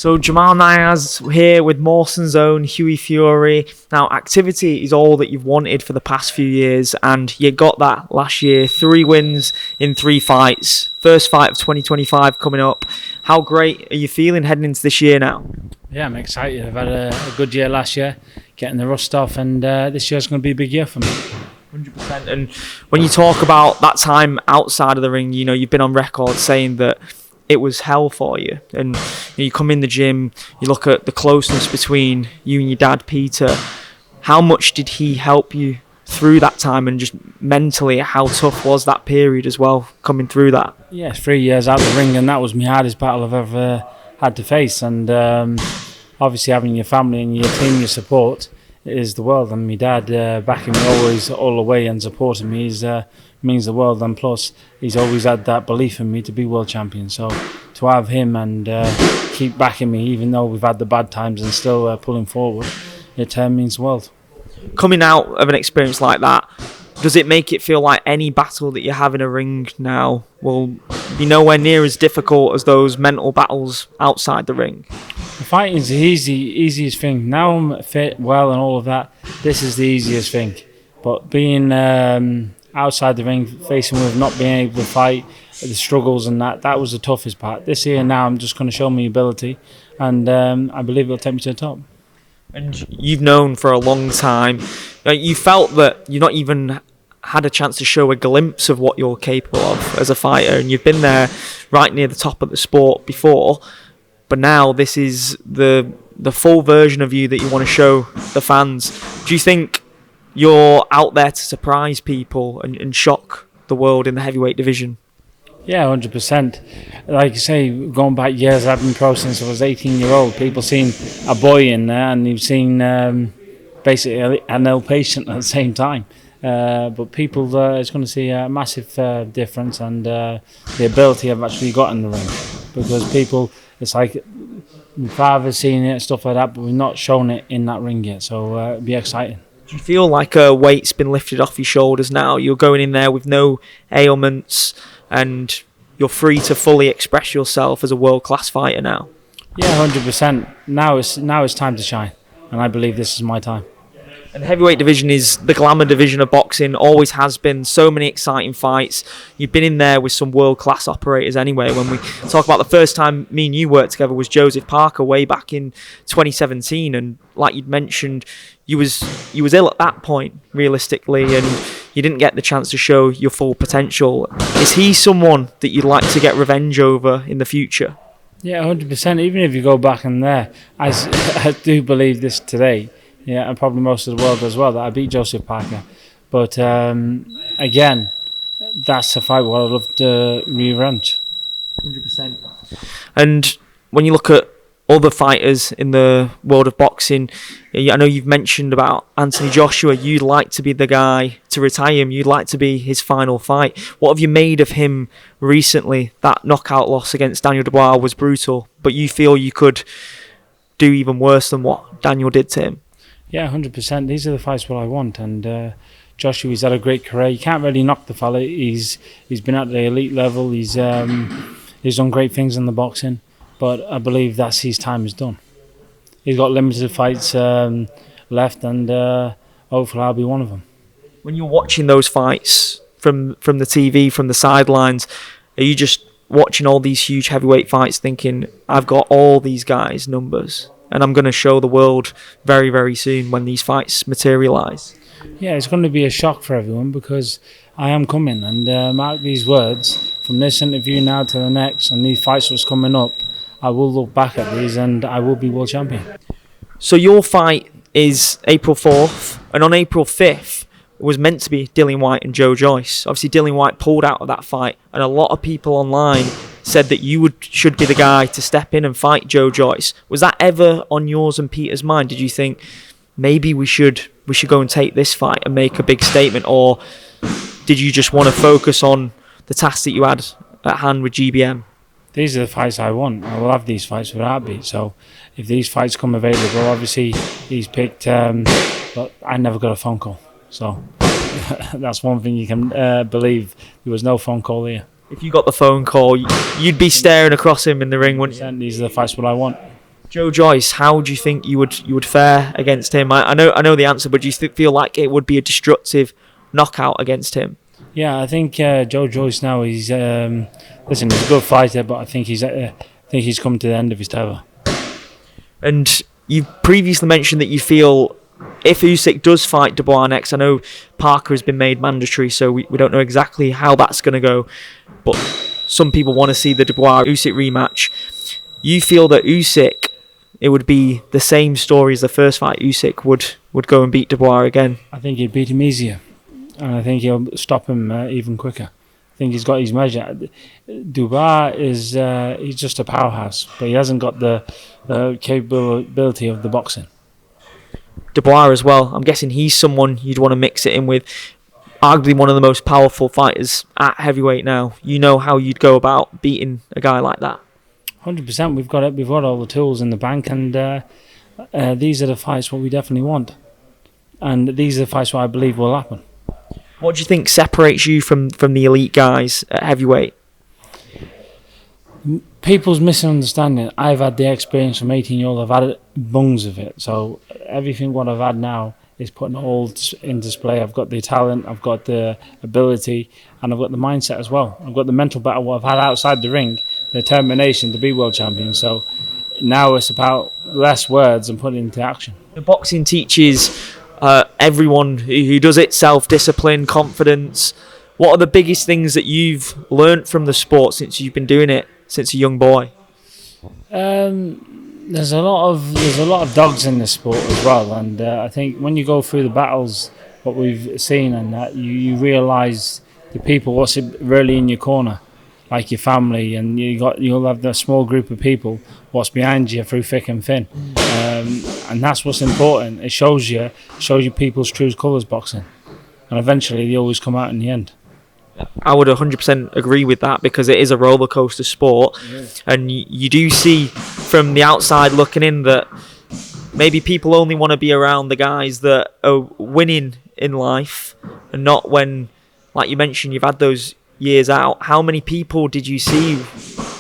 So Jamal Niaz here with Morson's own Hughie Fury. Now, activity is all that you've wanted for the past few years, and you got that last year. 3 wins in 3 fights. First fight of 2025 coming up. How great are you feeling heading into this year now? Yeah, I'm excited. I've had a good year last year, getting the rust off, and this year's going to be a big year for me. 100%. And when you talk about that time outside of the ring, you know, you've been on record saying that it was hell for you. And you come in the gym, you look at the closeness between you and your dad, Peter. How much did he help you through that time, and just mentally, how tough was that period as well, coming through that? Yeah, 3 years out of the ring, and that was my hardest battle I've ever had to face. And obviously having your family and your team, your support, is the world. And my dad backing me always all the way and supporting me means the world. And plus, he's always had that belief in me to be world champion. So to have him and keep backing me, even though we've had the bad times, and still pulling forward, it means the world. Coming out of an experience like that, does it make it feel like any battle that you have in a ring now will be nowhere near as difficult as those mental battles outside the ring? The fighting is the easiest thing. Now I'm fit, well, and all of that. This is the easiest thing. But being outside the ring, facing with not being able to fight, the struggles and that was the toughest part. This year now, I'm just going to show my ability, and I believe it'll take me to the top. And you've known for a long time, you felt that you've not even had a chance to show a glimpse of what you're capable of as a fighter, and you've been there right near the top of the sport before, but now this is the full version of you that you want to show the fans. Do you think you're out there to surprise people and shock the world in the heavyweight division? Yeah, 100%. Like you say, going back years, I've been pro since I was 18-year-old. People seen a boy in there, and you've seen basically an ill patient at the same time. But people is going to see a massive difference, and the ability I've actually got in the ring. Because people, it's like my father's seen it and stuff like that, but we've not shown it in that ring yet. So it'll be exciting. Do you feel like a weight's been lifted off your shoulders now? You're going in there with no ailments, and you're free to fully express yourself as a world-class fighter now? Yeah, 100%. Now it's time to shine, and I believe this is my time. And the heavyweight division is the glamour division of boxing, always has been. So many exciting fights. You've been in there with some world-class operators anyway. When we talk about the first time me and you worked together was Joseph Parker way back in 2017. And like you'd mentioned, you was ill at that point, realistically, and you didn't get the chance to show your full potential. Is he someone that you'd like to get revenge over in the future? Yeah, 100%. Even if you go back in there, I do believe this today. Yeah, and probably most of the world as well, that I beat Joseph Parker. But again, that's a fight where I'd love to revenge. 100%. And when you look at other fighters in the world of boxing, I know you've mentioned about Anthony Joshua. You'd like to be the guy to retire him. You'd like to be his final fight. What have you made of him recently? That knockout loss against Daniel Dubois was brutal, but you feel you could do even worse than what Daniel did to him? Yeah, 100%. These are the fights what I want, and Joshua, he's had a great career. You can't really knock the fella. He's been at the elite level. He's done great things in the boxing, but I believe that's his time is done. He's got limited fights left, and hopefully I'll be one of them. When you're watching those fights from the TV, from the sidelines, are you just watching all these huge heavyweight fights thinking, I've got all these guys' numbers, and I'm going to show the world very, very soon when these fights materialise? Yeah, it's going to be a shock for everyone, because I am coming, and mark these words, from this interview now to the next, and these fights that's coming up, I will look back at these and I will be world champion. So your fight is April 4th, and on April 5th, it was meant to be Dillian Whyte and Joe Joyce. Obviously, Dillian Whyte pulled out of that fight, and a lot of people online said that you should be the guy to step in and fight Joe Joyce. Was that ever on yours and Peter's mind? Did you think maybe we should go and take this fight and make a big statement, or did you just want to focus on the task that you had at hand with GBM? These are the fights I want. I will have these fights with a heartbeat. So if these fights come available, obviously he's picked, but I never got a phone call. So that's one thing you can believe. There was no phone call here. If you got the phone call, you'd be staring across him in the ring, wouldn't you? These are the fights what I want. Joe Joyce, how do you think you would fare against him? I know the answer, but do you feel like it would be a destructive knockout against him? Yeah, I think Joe Joyce now, he's listen, he's a good fighter, but I think he's come to the end of his tether. And you previously mentioned that you feel if Usyk does fight Dubois next, I know Parker has been made mandatory, so we don't know exactly how that's going to go, but some people want to see the Dubois-Usyk rematch. You feel that Usyk, it would be the same story as the first fight, Usyk would go and beat Dubois again? I think he'd beat him easier, and I think he'll stop him even quicker. I think he's got his measure. Dubois is he's just a powerhouse, but he hasn't got the capability of the boxing. Dubois as well, I'm guessing he's someone you'd want to mix it in with. Arguably one of the most powerful fighters at heavyweight now. You know how you'd go about beating a guy like that. 100%. We've got it. We've got all the tools in the bank, and these are the fights what we definitely want, and these are the fights what I believe will happen. What do you think separates you from the elite guys at heavyweight? People's misunderstanding. I've had the experience from 18-year-old. I've had bungs of it. So everything what I've had now is putting all in display. I've got the talent, I've got the ability, and I've got the mindset as well. I've got the mental battle what I've had outside the ring, the determination to be world champion. So now it's about less words and putting it into action. The boxing teaches everyone who does it self-discipline, confidence. What are the biggest things that you've learnt from the sport since you've been doing it since a young boy? There's a lot of dogs in this sport as well, and I think when you go through the battles, what we've seen, and that you realise the people what's really in your corner, like your family, and you'll have that small group of people what's behind you through thick and thin, and that's what's important. It shows you people's true colours boxing, and eventually they always come out in the end. I would 100% agree with that, because it is a roller coaster sport, and you do see from the outside looking in that maybe people only want to be around the guys that are winning in life, and not when, like you mentioned, you've had those years out. How many people did you see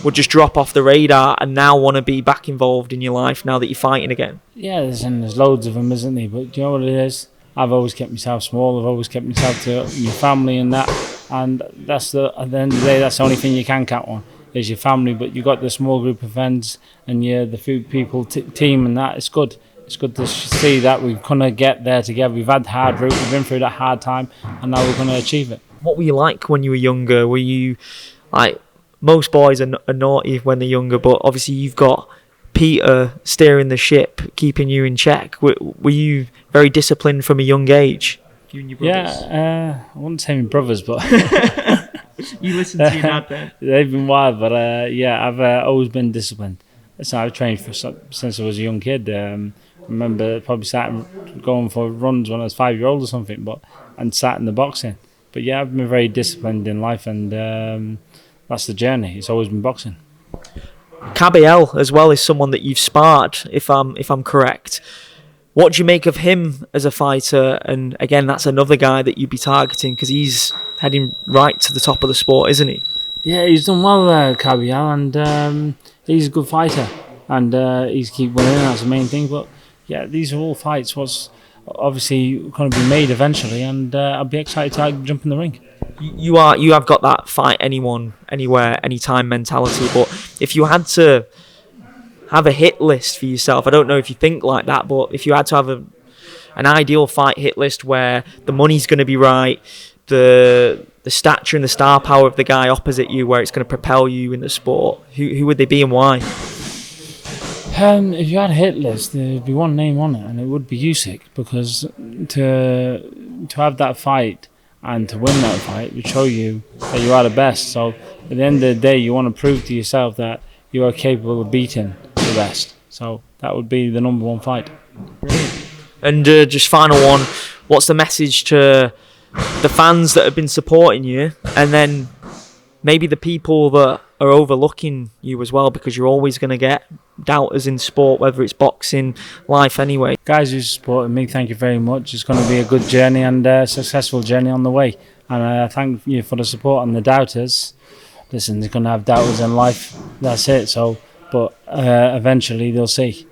would just drop off the radar and now want to be back involved in your life now that you're fighting again? Yeah, there's loads of them, isn't there? But do you know what it is? I've always kept myself small. I've always kept myself to my family and that. And at the end of the day, that's the only thing you can count on is your family. But you've got the small group of friends and the few people team and that. It's good. It's good to see that we're going to get there together. We've had hard route. We've been through that hard time, and now we're going to achieve it. What were you like when you were younger? Were you like, most boys are naughty when they're younger, but obviously you've got Peter steering the ship, keeping you in check. Were you very disciplined from a young age? You and your brothers? Yeah, I wouldn't say my brothers, but you listen to your dad then. They've been wild, but I've always been disciplined. So I've trained since I was a young kid. I remember probably going for runs when I was 5-year-old or something, and sat in the boxing. But yeah, I've been very disciplined in life, and that's the journey. It's always been boxing. Kabiel as well is someone that you've sparred, if I'm correct. What do you make of him as a fighter? And again, that's another guy that you'd be targeting, because he's heading right to the top of the sport, isn't he? Yeah, he's done well, Kabiel, and he's a good fighter, and he's keep winning. That's the main thing. But yeah, these are all fights what's obviously going to be made eventually, and I'll be excited to jump in the ring. You have got that fight anyone, anywhere, anytime mentality. But if you had to have a hit list for yourself, I don't know if you think like that, but if you had to have an ideal fight hit list where the money's going to be right, the stature and the star power of the guy opposite you, where it's going to propel you in the sport, who would they be and why? If you had a hit list, there'd be one name on it, and it would be Usyk, because to have that fight and to win that fight would show you that you are the best. So at the end of the day, you want to prove to yourself that you are capable of beating the best. So that would be the number one fight. And just final one, what's the message to the fans that have been supporting you, and then maybe the people that are overlooking you as well, because you're always going to get doubters in sport, whether it's boxing, life anyway. Guys who supported me, thank you very much. It's going to be a good journey and a successful journey on the way. And I thank you for the support. And the doubters, listen, they're going to have doubters in life. That's it. So but eventually they'll see.